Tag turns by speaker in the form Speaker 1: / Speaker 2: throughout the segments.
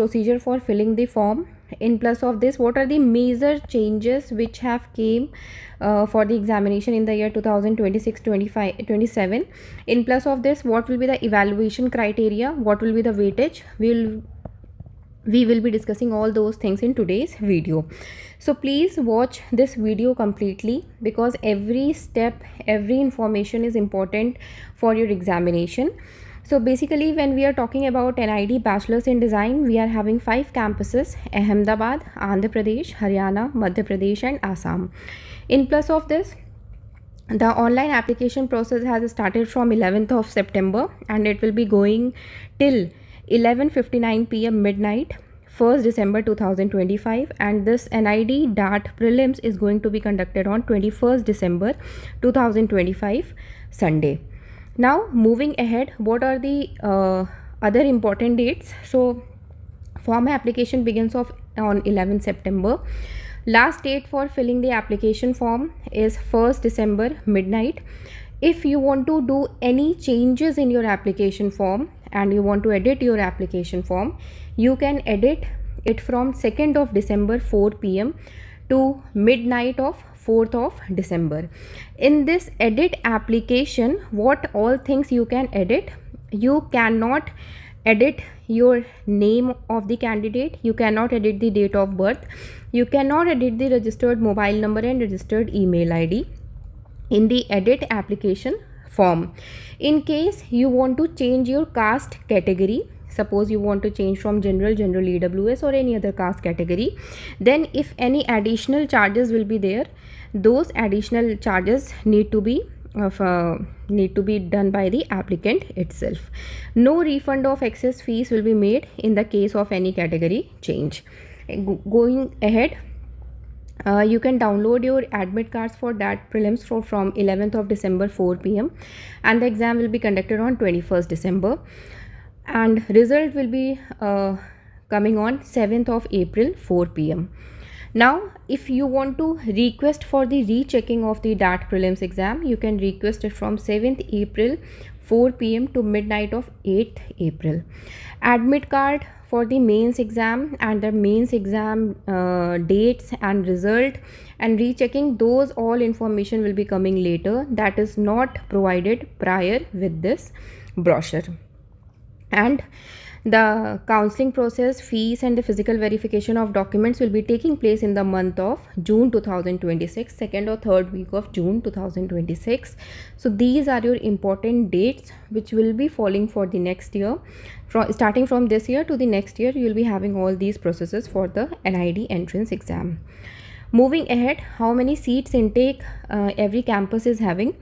Speaker 1: procedure for filling the form. In plus of this, what are the major changes which have came for the examination in the year 2026, 25, 27? In plus of this, what will be the evaluation criteria? What will be the weightage? We will be discussing all those things in today's video. So please watch this video completely, because every step, every information is important for your examination. So basically, when we are talking about NID Bachelor's in Design, we are having 5 campuses: Ahmedabad, Andhra Pradesh, Haryana, Madhya Pradesh and Assam. In plus of this, the online application process has started from 11th of September and it will be going till 11:59 p.m. midnight, 1st December 2025, and this NID DART prelims is going to be conducted on 21st December 2025 Sunday. Now moving ahead, what are the other important dates? So form application begins on 11th September. Last date for filling the application form is 1st December midnight. If you want to do any changes in your application form and you want to edit your application form, you can edit it from 2nd of December 4 p.m. to midnight of 4th of December. In this edit application, what all things you can edit? You cannot edit your name of the candidate, you cannot edit the date of birth, you cannot edit the registered mobile number and registered email ID in the edit application form. In case you want to change your caste category, suppose you want to change from general EWS or any other caste category, then if any additional charges will be there, those additional charges need to be done by the applicant itself. No refund of excess fees will be made in the case of any category change. Going ahead, you can download your admit cards for that prelims from 11th of December 4 p.m. and the exam will be conducted on 21st December and result will be coming on 7th of April 4 p.m. Now if you want to request for the rechecking of the DART prelims exam, you can request it from 7th April 4 p.m. to midnight of 8th April. Admit card for the mains exam and the mains exam dates and result and rechecking, those all information will be coming later. That is not provided prior with this brochure. And the counseling process, fees and the physical verification of documents will be taking place in the month of June 2026, second or third week of June 2026. So these are your important dates which will be falling for the next year. Starting from this year to the next year, you will be having all these processes for the NID entrance exam. Moving ahead, how many seats intake every campus is having?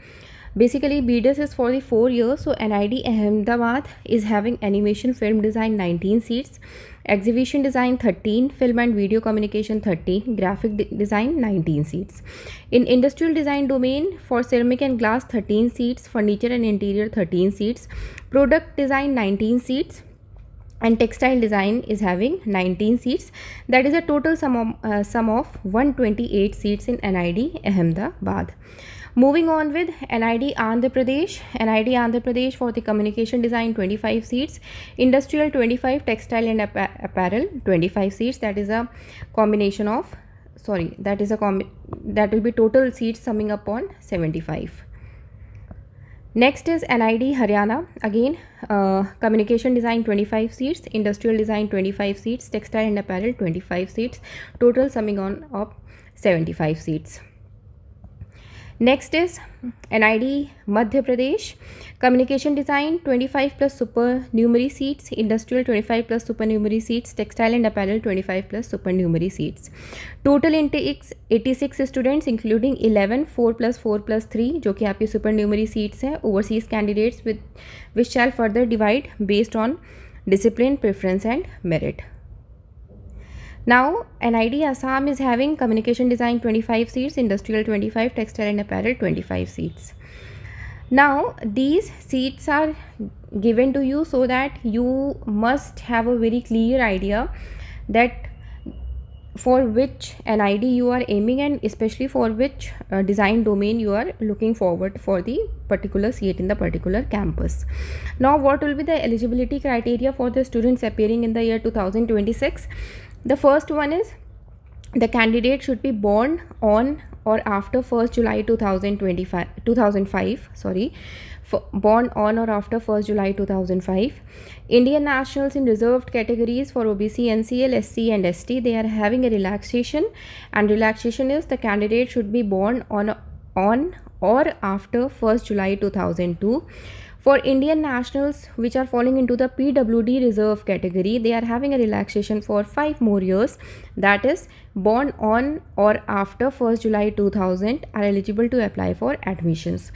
Speaker 1: Basically, BDS is for the 4 years. So NID Ahmedabad is having animation film design 19 seats, exhibition design 13, film and video communication 13, graphic design 19 seats. In industrial design domain, for ceramic and glass 13 seats, furniture and interior 13 seats, product design 19 seats, and textile design is having 19 seats. That is a total sum of 128 seats in NID Ahmedabad. Moving on with NID Andhra Pradesh. NID Andhra Pradesh for the communication design 25 seats, industrial 25, textile and apparel 25 seats. That is a combination of that will be total seats summing up on 75. Next is NID Haryana. Again, communication design 25 seats, industrial design 25 seats, textile and apparel 25 seats, total summing on up 75 seats. Next is NID Madhya Pradesh. Communication design 25 plus supernumerary seats, industrial 25 plus supernumerary seats, textile and apparel 25 plus supernumerary seats. Total intakes 86 students including 11 4 plus 4 plus 3 जो कि आपकी supernumerary seats हैं. Overseas candidates which shall further divide based on discipline, preference and merit. Now NID Assam is having communication design 25 seats, industrial 25, textile and apparel 25 seats. Now these seats are given to you so that you must have a very clear idea that for which NID you are aiming, and especially for which design domain you are looking forward for the particular seat in the particular campus. Now, what will be the eligibility criteria for the students appearing in the year 2026? The first one is the candidate should be born on or after 1st July 2005, born on or after 1st July 2005. Indian nationals in reserved categories for OBC, NCL, SC and ST, they are having a relaxation, and relaxation is the candidate should be born on or after 1st July 2002. For Indian nationals which are falling into the PWD reserve category, they are having a relaxation for 5 more years, that is born on or after 1st July 2000 are eligible to apply for admissions.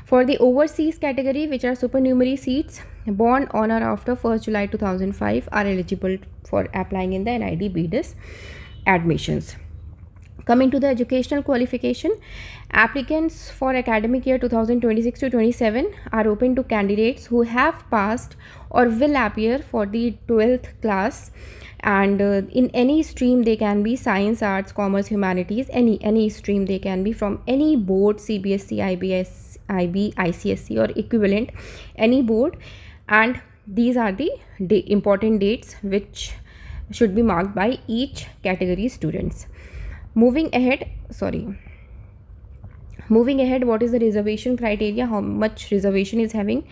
Speaker 1: For the overseas category, which are supernumerary seats, born on or after 1st July 2005 are eligible for applying in the NID BDIS admissions. Coming to the educational qualification, applicants for academic year 2026 to 27 are open to candidates who have passed or will appear for the 12th class, and in any stream they can be science, arts, commerce, humanities, any stream they can be from any board, CBSE, IB, ICSE or equivalent, any board, and these are the important dates which should be marked by each category students. Moving ahead, what is the reservation criteria? How much reservation is having?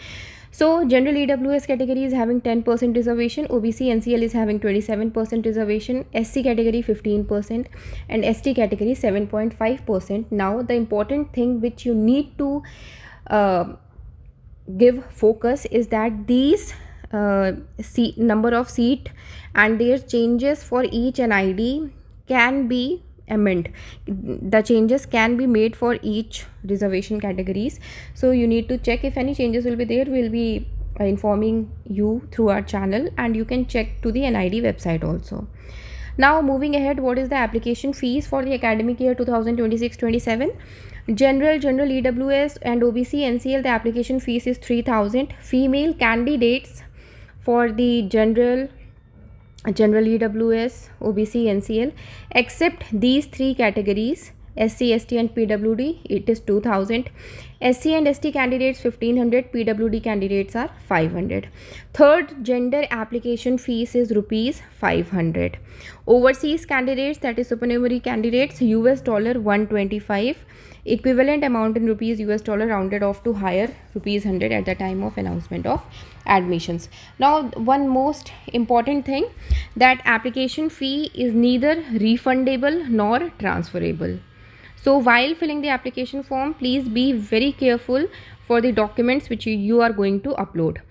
Speaker 1: So, general EWS category is having 10% reservation, OBC NCL is having 27% reservation, SC category 15%, and ST category 7.5%. Now, the important thing which you need to give focus is that these number of seat and their changes for each NID can be amend. The changes can be made for each reservation categories, so you need to check if any changes will be there. We'll be informing you through our channel, and you can check to the NID website also. Now, moving ahead, what is the application fees for the academic year 2026-27? General EWS and OBC NCL, the application fees is 3,000. Female candidates for the general EWS, OBC, NCL, except these 3 categories, SC, ST and PWD, it is 2,000. SC and ST candidates 1,500, PWD candidates are 500. Third gender application fees is rupees 500. Overseas candidates, that is supernumerary candidates, $125. Equivalent amount in rupees $, rounded off to higher, rupees 100 at the time of announcement of admissions. Now, one most important thing, that application fee is neither refundable nor transferable. So, while filling the application form, please be very careful for the documents which you are going to upload.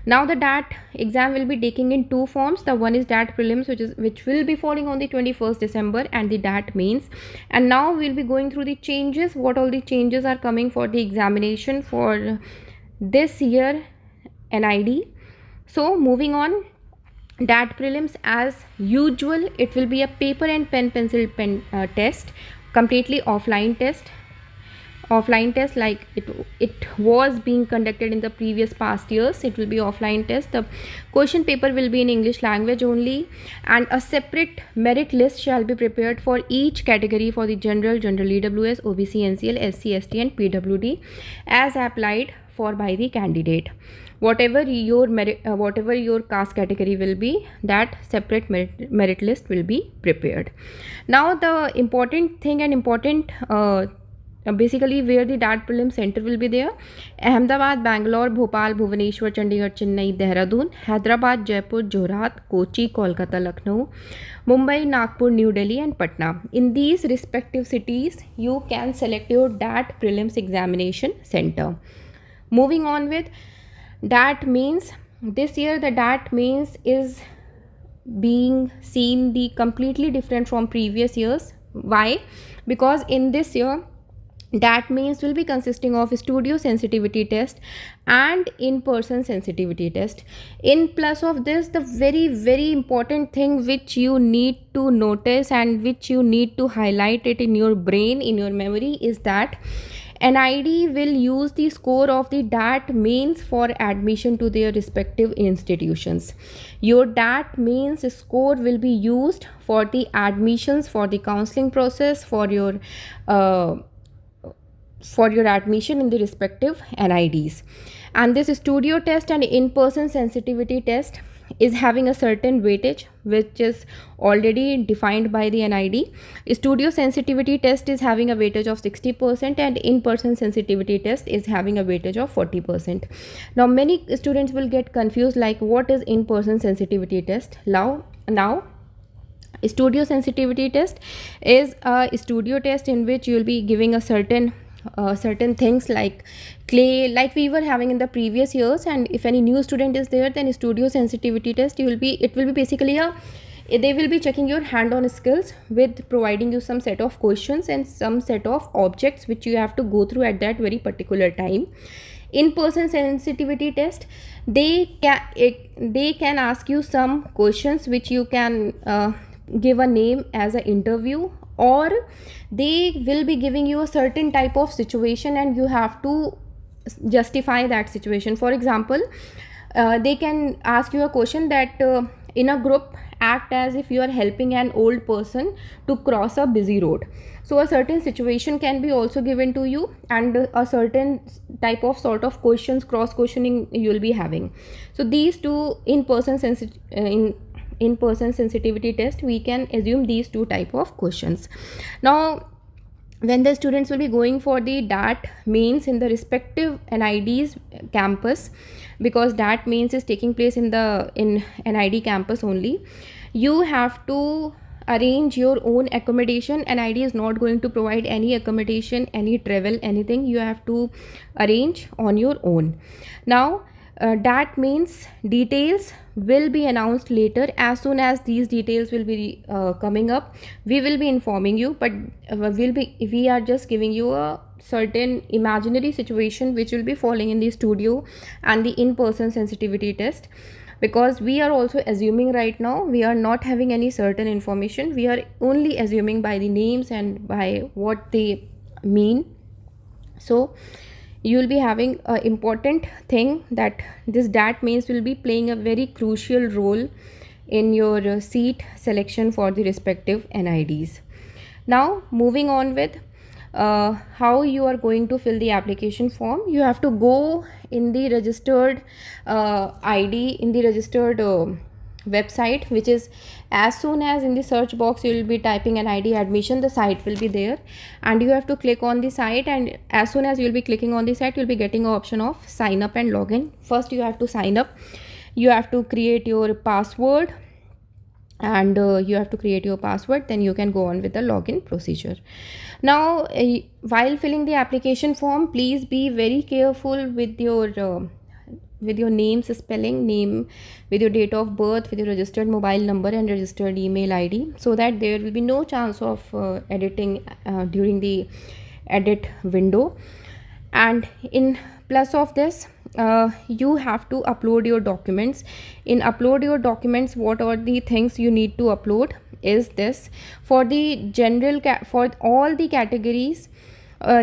Speaker 1: Now, the DAT exam will be taking in 2 forms. The one is DAT prelims, which will be falling on the 21st December, and the DAT mains. And now we'll be going through the changes, what all the changes are coming for the examination for this year NID. So, moving on, DAT prelims as usual, it will be a paper and pencil test, completely offline test like it was being conducted in the previous past years. It will be offline test. The question paper will be in English language only, and a separate merit list shall be prepared for each category for the general EWS, OBC, NCL, SC, ST and PWD as applied for by the candidate. Whatever your caste category will be, that separate merit list will be prepared. Now, the important thing and basically where the DAT prelim center will be there: Ahmedabad, Bangalore, Bhopal, Bhubaneswar, Chandigarh, Chennai, Dehradun, Hyderabad, Jaipur, Jorhat, Kochi, Kolkata, Lucknow, Mumbai, Nagpur, New Delhi and Patna. In these respective cities, you can select your DAT prelims examination center. Moving on with DAT means, this year the DAT means is being seen the completely different from previous years. Why? Because in this year, DAT means will be consisting of studio sensitivity test and in-person sensitivity test. In plus of this, the very important thing which you need to notice and which you need to highlight it in your brain, in your memory, is that NID will use the score of the DAT mains for admission to their respective institutions. Your DAT mains score will be used for the admissions, for the counseling process, uh, for your admission in the respective NIDs. And this studio test and in-person sensitivity test is having a certain weightage which is already defined by the NID. Studio sensitivity test is having a weightage of 60% and in-person sensitivity test is having a weightage of 40%. Now many students will get confused like what is in-person sensitivity test. Now studio sensitivity test is a studio test in which you will be giving a certain things like clay, like we were having in the previous years. And if any new student is there, then studio sensitivity test it will be basically they will be checking your hand-on skills with providing you some set of questions and some set of objects which you have to go through at that very particular time. In-person sensitivity test, they can ask you some questions which you can give a name as an interview, or they will be giving you a certain type of situation and you have to justify that situation. For example, they can ask you a question that in a group act as if you are helping an old person to cross a busy road. So a certain situation can be also given to you, and a certain type of sort of questions, cross questioning you will be having. So these two in-person sensitivity test, we can assume these two type of questions. Now when the students will be going for the DAT mains in the respective NID's campus, because DAT mains is taking place in NID campus only, you have to arrange your own accommodation. NID is not going to provide any accommodation, any travel, anything. You have to arrange on your own. Now that means details will be announced later. As soon as these details will be coming up, we will be informing you, but we are just giving you a certain imaginary situation which will be falling in the studio and the in-person sensitivity test, because we are also assuming right now. We are not having any certain information, we are only assuming by the names and by what they mean. So you will be having an important thing that this DAT mains will be playing a very crucial role in your seat selection for the respective NIDs. Now moving on with how you are going to fill the application form. You have to go in the registered ID, in the registered website, which is, as soon as in the search box you will be typing NID admission, the site will be there and you have to click on the site, and as soon as you will be clicking on the site, you will be getting an option of sign up and login. First you have to sign up, you have to create your password, and you have to create your password, then you can go on with the login procedure. Now while filling the application form, please be very careful with your name's spelling, name with your date of birth, with your registered mobile number and registered email ID, so that there will be no chance of editing during the edit window. And in plus of this, you have to upload your documents. In upload your documents, what are the things you need to upload is this: for the general for all the categories,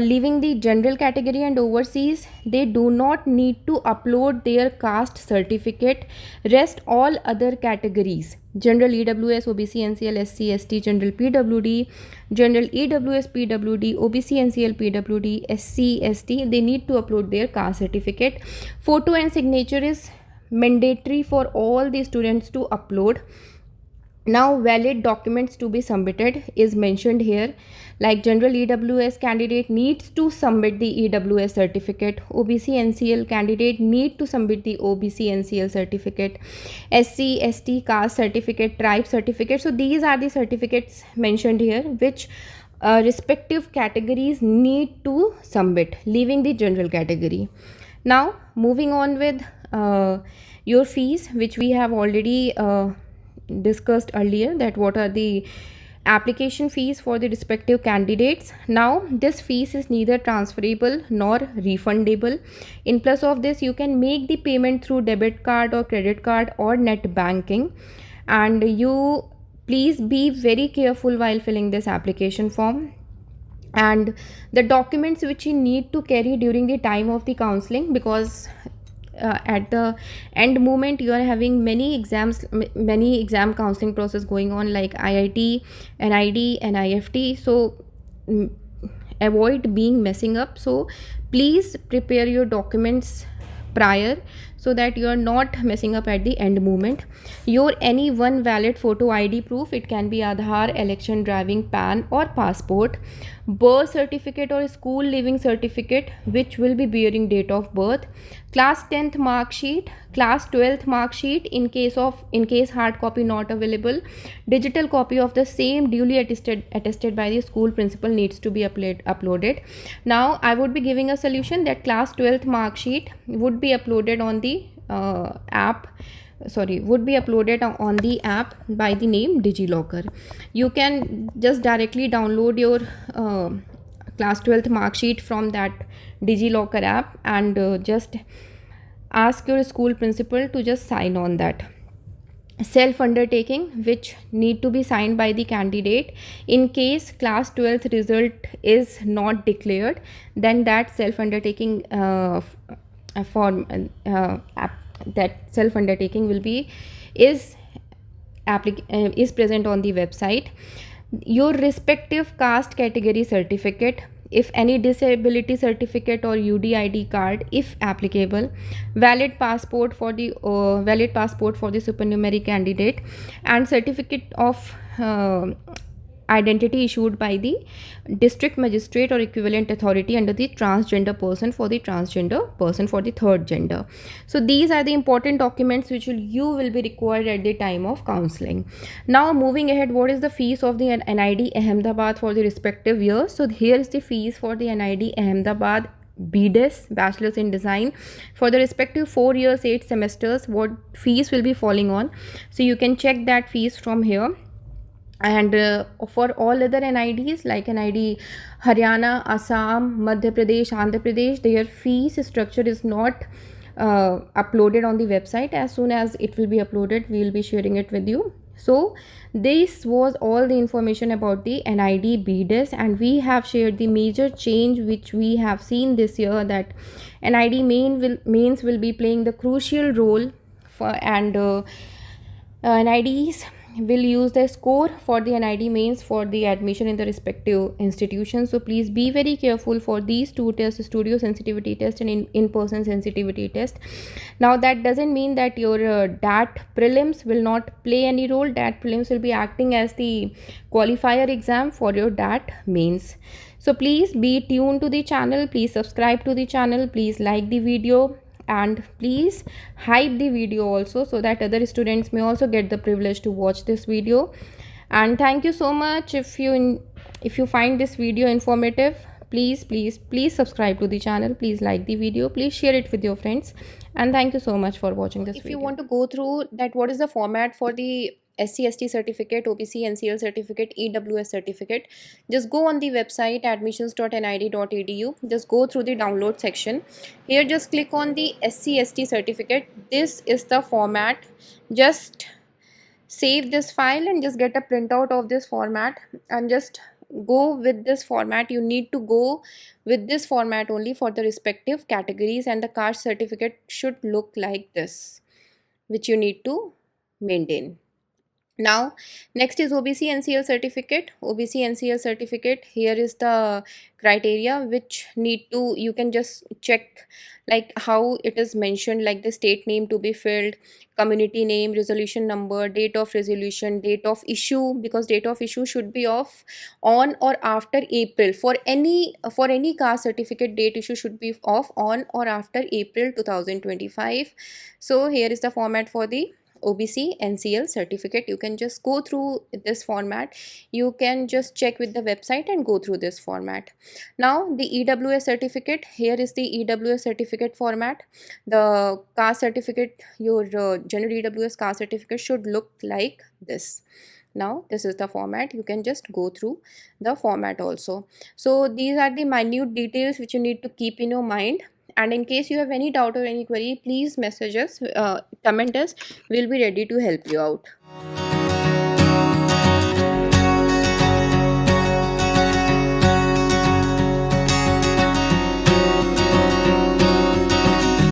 Speaker 1: leaving the general category and overseas, they do not need to upload their caste certificate. Rest all other categories, general EWS, OBC NCL, SC ST, general PWD, general EWS PWD, OBC NCL PWD, SC ST, they need to upload their caste certificate. Photo and signature is mandatory for all the students to upload. Now valid documents to be submitted is mentioned here, like general EWS candidate needs to submit the EWS certificate, OBC NCL candidate need to submit the OBC NCL certificate, SC ST caste certificate, tribe certificate. So these are the certificates mentioned here which respective categories need to submit, leaving the general category. Now moving on with your fees, which we have already discussed earlier, that what are the application fees for the respective candidates. Now this fees is neither transferable nor refundable. In plus of this, you can make the payment through debit card or credit card or net banking, and you please be very careful while filling this application form. and the documents which you need to carry during the time of the counseling, because at the end moment you are having many exams, many exam counseling process going on, like IIT, NID and IFT. So mm, avoid being messing up. So please prepare your documents prior, so that you are not messing up at the end moment. Your any one valid photo ID proof, it can be Aadhaar, election, driving, PAN or passport, birth certificate or school leaving certificate which will be bearing date of birth, class 10th mark sheet, class 12th mark sheet in case hard copy not available, digital copy of the same duly attested by the school principal needs to be uploaded. Now I would be giving a solution that class 12th mark sheet would be uploaded on the app, would be uploaded on the app by the name DigiLocker. You can just directly download your class 12th mark sheet from that DigiLocker app, and just ask your school principal to just sign on that self undertaking, which need to be signed by the candidate. In case class 12th result is not declared, then that self undertaking form that self undertaking will be is is present on the website. Your respective caste category certificate, if any disability certificate or UDID card if applicable, valid passport for the supernumerary candidate, and certificate of identity issued by the district magistrate or equivalent authority under the transgender person for the transgender person for the third gender. So these are the important documents which you will be required at the time of counseling. Now moving ahead, what is the fees of the NID Ahmedabad for the respective years? So here is the fees for the NID Ahmedabad BDES, Bachelor's in Design, for the respective 4 years 8 semesters, what fees will be falling on. So you can check that fees from here. And for all other NIDs like NID Haryana, Assam, Madhya Pradesh, Andhra Pradesh, their fees structure is not uploaded on the website. As soon as it will be uploaded, we will be sharing it with you. So this was all the information about the NID BDES, and we have shared the major change which we have seen this year, that NID mains will be playing the crucial role for, and NIDs will use the score for the NID mains for the admission in the respective institutions. So please be very careful for these two tests, studio sensitivity test and in-person sensitivity test. Now that doesn't mean that your DAT prelims will not play any role. DAT prelims will be acting as the qualifier exam for your DAT mains. So please be tuned to the channel, please subscribe to the channel, please like the video, and please hype the video also, so that other students may also get the privilege to watch this video. And thank you so much. If you find this video informative, please subscribe to the channel, please like the video, please share it with your friends, and thank you so much for watching this video. If you want to go through that what is the format for the SC/ST certificate, OBC NCL certificate, EWS certificate, just go on the website admissions.nid.edu, just go through the download section. Here just click on the SC/ST certificate. This is the format. Just save this file and just get a printout of this format and just go with this format. You need to go with this format only for the respective categories, and the caste certificate should look like this, which you need to maintain. Now next is OBC NCL certificate. OBC NCL certificate, here is the criteria which need to, you can just check like how it is mentioned, like the state name to be filled, community name, resolution number, date of resolution, date of issue, because date of issue should be of on or after April. For any caste certificate, date issue should be of on or after April 2025. So here is the format for the OBC NCL certificate. You can just go through this format. You can just check with the website and go through this format. Now the EWS certificate, here is the EWS certificate format. The caste certificate, your general EWS caste certificate should look like this. Now this is the format. You can just go through the format also. So these are the minute details which you need to keep in your mind. And in case you have any doubt or any query, please message us, comment us. We'll be ready to help you out.